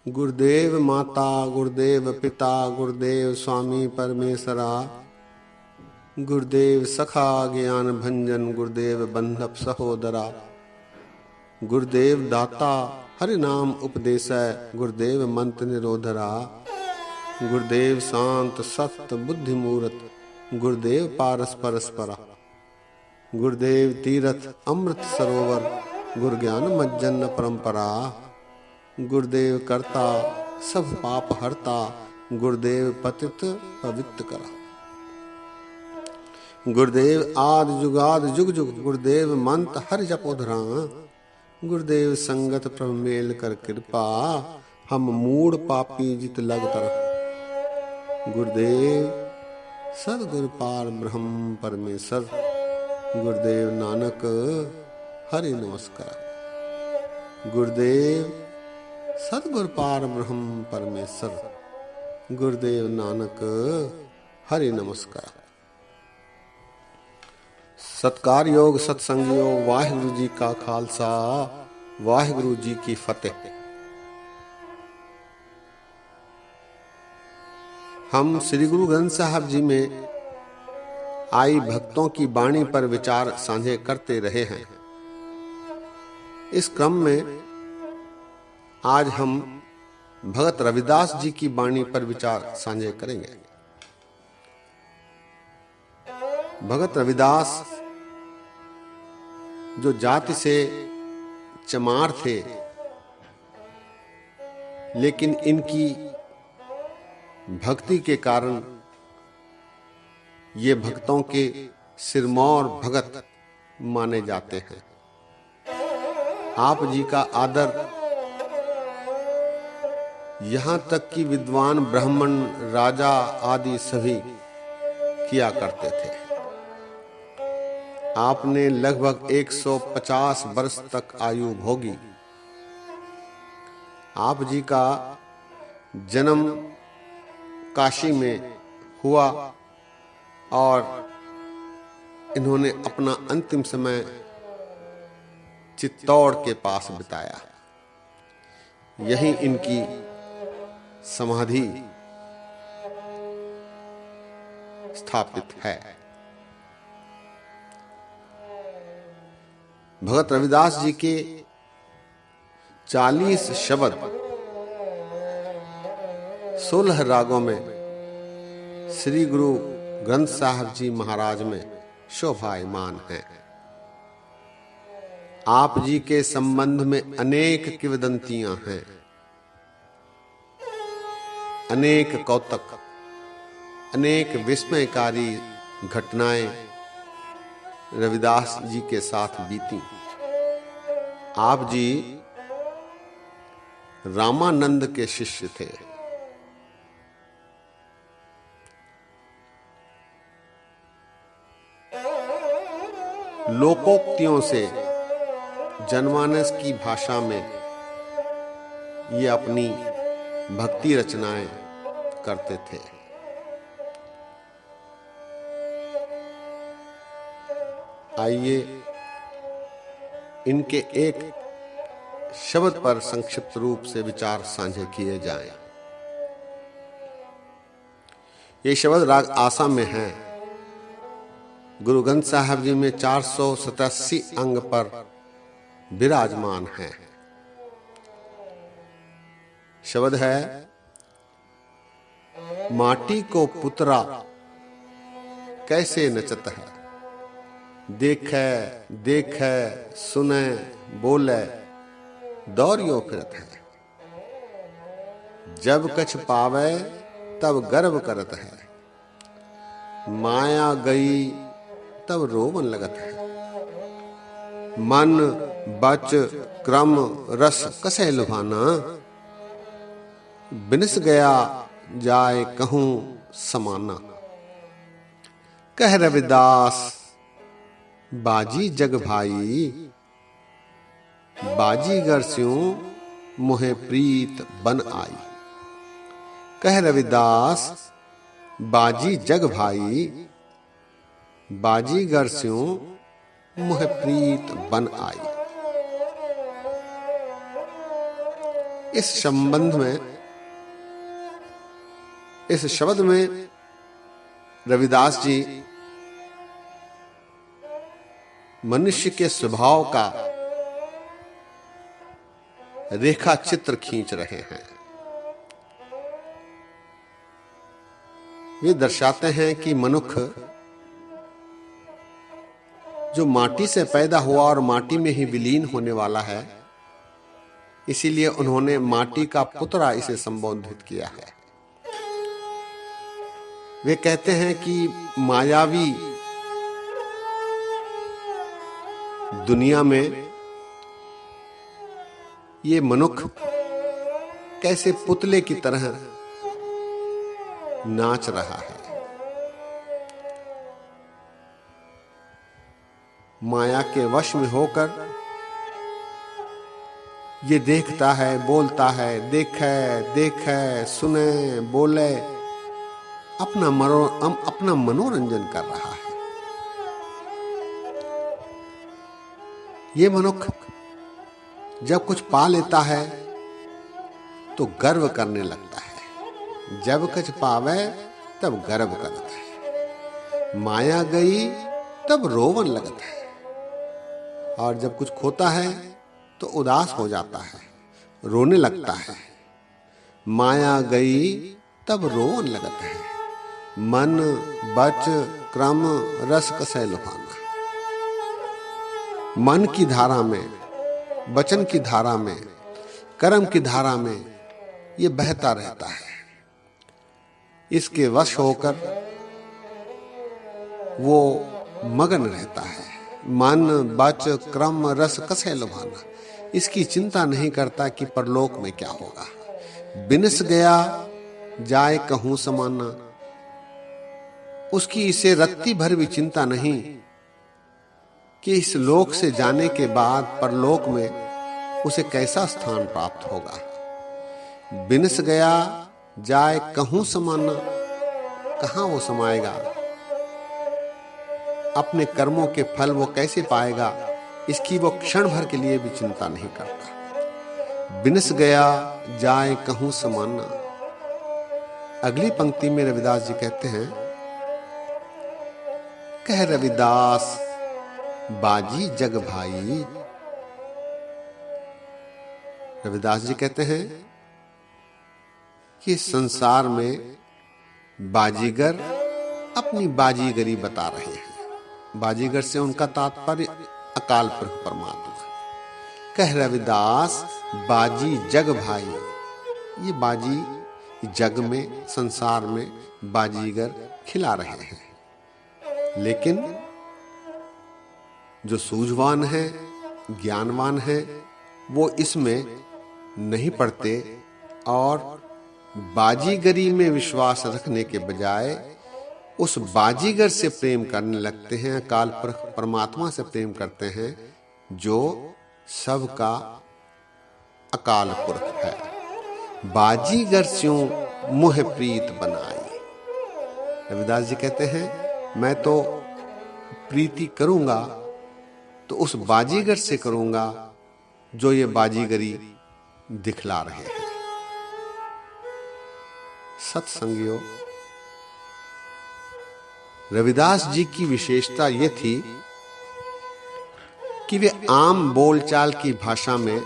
गुरुदेव माता गुरुदेव पिता गुरुदेव स्वामी परमेश्वरा, गुरुदेव सखा ज्ञान भंजन गुरुदेव बंधप सहोदरा, गुरुदेव दाता हरि नाम उपदेशय गुरुदेव मंत्र निरोधरा, गुरुदेव शांत सत्य बुद्धि मूरत गुरुदेव पारस परस्परा, गुरुदेव तीरथ अमृत सरोवर गुरु ज्ञान मज्जन परंपरा, गुरुदेव करता सब पाप हरता गुरुदेव पतित पवित्र करा, गुरुदेव आदि जुगाद जुग जुग गुरुदेव मंत्र हरि जपोधरा, गुरुदेव संगत प्रभ मेल कर कृपा हम मूड पापी जित लग तरह, गुरुदेव सदगुरु पार ब्रह्म परमेश्वर, गुरुदेव नानक हरि नमस्कार, गुरुदेव सदगुरु पार ब्रह्म परमेश्वर, गुरुदेव नानक हरि नमस्कार। सत्कार योग सत्संग योग वाहिगुरु जी का खालसा वाहिगुरु जी की फतेह। हम श्री गुरु ग्रंथ साहब जी में आई भक्तों की वाणी पर विचार साझे करते रहे हैं। इस क्रम में आज हम भगत रविदास जी की वाणी पर विचार साझे करेंगे। भगत रविदास जो जाति से चमार थे, लेकिन इनकी भक्ति के कारण ये भक्तों के सिरमौर भगत माने जाते हैं। आप जी का आदर यहां तक कि विद्वान ब्राह्मण राजा आदि सभी किया करते थे। आपने लगभग 150 वर्ष तक आयु भोगी। आप जी का जन्म काशी में हुआ और इन्होंने अपना अंतिम समय चित्तौड़ के पास बिताया। यहीं इनकी समाधि स्थापित है। भगत रविदास जी के 40 शब्द 16 रागों में श्री गुरु ग्रंथ साहब जी महाराज में शोभायमान हैं। आप जी के संबंध में अनेक किंवदंतियां हैं, अनेक कौतक, अनेक विस्मयकारी घटनाएं रविदास जी के साथ बीती। आप जी रामानंद के शिष्य थे। लोकोक्तियों से जनमानस की भाषा में ये अपनी भक्ति रचनाएं करते थे। आइए इनके एक शब्द पर संक्षिप्त रूप से विचार साझे किए जाएं। ये शब्द राग आसा में है। गुरु ग्रंथ साहब जी में 487 अंग पर विराजमान है। शब्द है, माटी को पुतरा कैसे नचत है, देखे देखे सुने बोले दौरियो फिरत है, जब कछ पावे तब गर्व करत है, माया गई तब रोवन लगत है, मन बच क्रम रस कसे लुभाना, बिनस गया जाए कहूं समाना। कह रविदास बाजी जग भाई, बाजीगर स्यों मोहे प्रीत बन आई। कह रविदास बाजी जग भाई, बाजीगर स्यों मोहे प्रीत बन आई। इस संबंध में, इस शब्द में रविदास जी मनुष्य के स्वभाव का रेखा चित्र खींच रहे हैं। वे दर्शाते हैं कि मनुष्य जो माटी से पैदा हुआ और माटी में ही विलीन होने वाला है, इसीलिए उन्होंने माटी का पुतरा इसे संबोधित किया है। वे कहते हैं कि मायावी दुनिया में ये मनुष्य कैसे पुतले की तरह नाच रहा है। माया के वश में होकर ये देखता है, बोलता है, देखे, सुने, बोले, अपना मनोरंजन कर रहा है। ये मनुष्य जब कुछ पा लेता है तो गर्व करने लगता है, जब कुछ पावे तब गर्व करता है। माया गई तब रोवन लगता है, और जब कुछ खोता है तो उदास हो जाता है, रोने लगता है। माया गई तब रोवन लगता है, मन बच क्रम रस कसै लुभाना। मन की धारा में, वचन की धारा में, कर्म की धारा में ये बहता रहता है। इसके वश होकर वो मगन रहता है। मन बच क्रम रस कसै लुभाना, इसकी चिंता नहीं करता कि परलोक में क्या होगा। बिनस गया जाए कहूं समाना, उसकी इसे रत्ती भर भी चिंता नहीं कि इस लोक से जाने के बाद परलोक में उसे कैसा स्थान प्राप्त होगा। बिनस गया जाए कहूं समाना, कहां वो समाएगा, अपने कर्मों के फल वो कैसे पाएगा, इसकी वो क्षण भर के लिए भी चिंता नहीं करता। बिनस गया जाए कहूं समाना। अगली पंक्ति में रविदास जी कहते हैं, कह रविदास बाजी जग भाई। रविदास जी कहते हैं कि संसार में बाजीगर अपनी बाजीगरी बता रहे हैं। बाजीगर से उनका तात्पर्य अकाल पुरख परमात्मा। कह रविदास बाजी जग भाई, ये बाजी जग में, संसार में बाजीगर खिला रहे हैं। लेकिन जो सूझवान है, ज्ञानवान है, वो इसमें नहीं पड़ते और बाजीगरी में विश्वास रखने के बजाय उस बाजीगर से प्रेम करने लगते हैं, अकाल पुरख परमात्मा से प्रेम करते हैं जो सबका अकाल पुरख है। बाजीगर स्यों मुह प्रीत बनाई। रविदास जी कहते हैं, मैं तो प्रीति करूंगा तो उस बाजीगर से करूंगा जो ये बाजीगरी दिखला रहे हैं। सत्संगियों, रविदास जी की विशेषता ये थी कि वे आम बोलचाल की भाषा में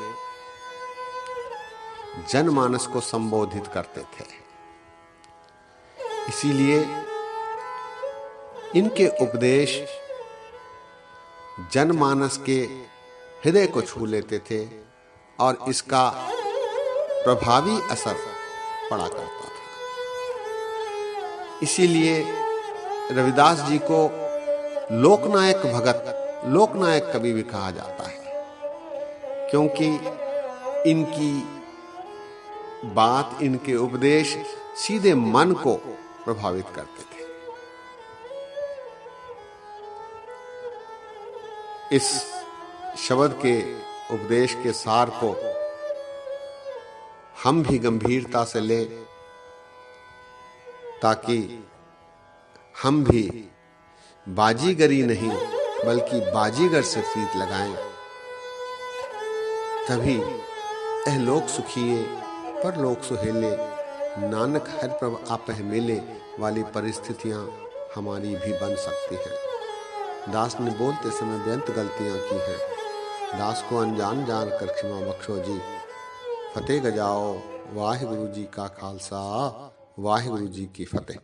जनमानस को संबोधित करते थे। इसीलिए इनके उपदेश जनमानस के हृदय को छू लेते थे और इसका प्रभावी असर पड़ा करता था। इसीलिए रविदास जी को लोकनायक भगत, लोकनायक कवि भी कहा जाता है, क्योंकि इनकी बात, इनके उपदेश सीधे मन को प्रभावित करते थे। इस शब्द के उपदेश के सार को हम भी गंभीरता से लें, ताकि हम भी बाजीगरी नहीं बल्कि बाजीगर से प्रीत लगाएं। तभी एहलोक सुखिए परलोक सुहेले, नानक हर प्रभ आपह मिले वाली परिस्थितियां हमारी भी बन सकती हैं। दास ने बोलते समय बेअंत गलतियां की हैं। दास को अनजान जान कर क्षमा बख्शो जी। फतेह गजाओ वाहिगुरु जी का खालसा, वाहिगुरु जी की फतेह।